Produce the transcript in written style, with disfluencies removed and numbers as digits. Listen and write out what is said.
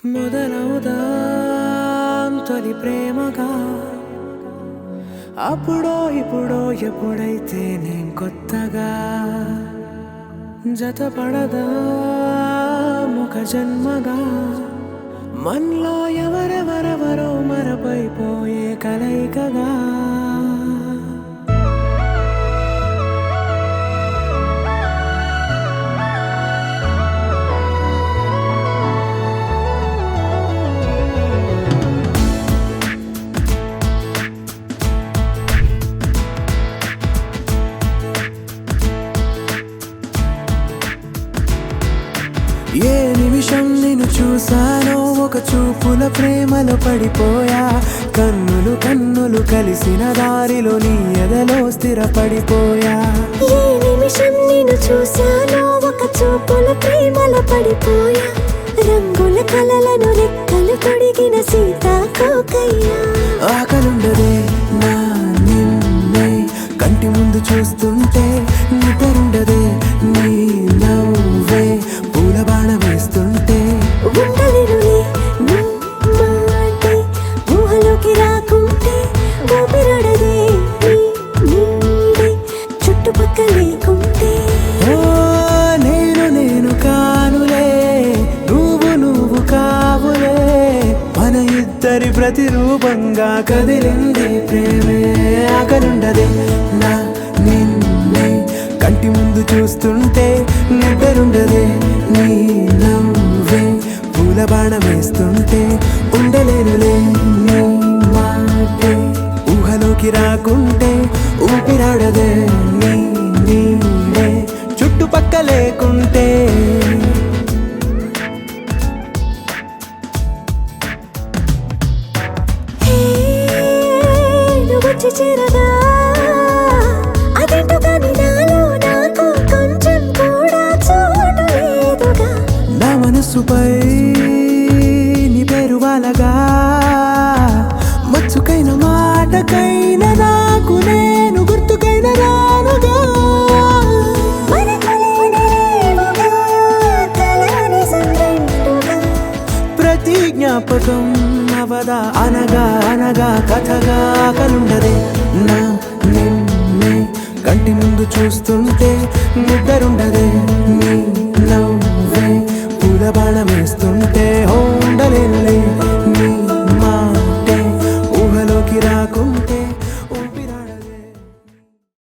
మొదలవుదాం తొలి ప్రేమగా అప్పుడో ఇప్పుడో ఎప్పుడైతే నేను కొత్తగా జతపడదా ముఖ జన్మగా మనలో ఎవరెవరెవరో మరపైపోయే కలయికగా ఏ నిమిషం నిన్ను చూసానో ఒక చూపుల ప్రేమలో పడిపోయా కన్నులు కన్నులు కలిసిన దారిలో నీ ఎదలో స్థిరపడిపోయా ఏ నిమిషం నిన్ను చూసానో ఒక చూపుల ప్రేమలో పడిపోయా రంగుల కలలను రెక్కలు తొడిగిన సీతాకోకయ్యా ఆకలుండదే నా నిన్నే కంటి ముందు చూస్తుంటే నిద్రుండదే నీ నవ్వే పూల బాణ వేస్తుంటే ఉండలేనులే నీ మాటే ఊహలోకి రాకుంటే ఊపిరాడదే నీ నీడే చుట్టుపక్కల లేకుంటే ఓ నేను కానులే నువ్వు కావులే మన ఇద్దరి ప్రతిరూపంగా కదిలింది ప్రేమే ఆకలుండదే నా నిన్నే కంటి ముందు చూస్తుంటే నిద్రుండదే నీ నవ్వే పూల బాణ వేస్తుంటే ఉండలేనులే నీ మాటే ఊహలోకి రాకుంటే ఊపిరాడదే నీ నీడే చుట్టుపక్క లేకుంటే హే నువ్వు వచ్చి చేరగా అదేంటో కానీ నాలో నాకు కొంచెం కూడా చోటు లేదుగా నా మనసుపై నీ పేరు వాలగా మచ్చుకైన మాటకైన నాకు నేను గుర్తుకైన రానుగా మనకులేనిదేవుగా కలని సంరెండుగా ప్రతి జ్ఞాపకం అవదా అనగా అనగా కథగా కలుండదే నా నిన్నే కంటి ముందు చూస్తుంటే నిద్రుండదే నీ నవ్వే పూల బాణ వేస్తుంటే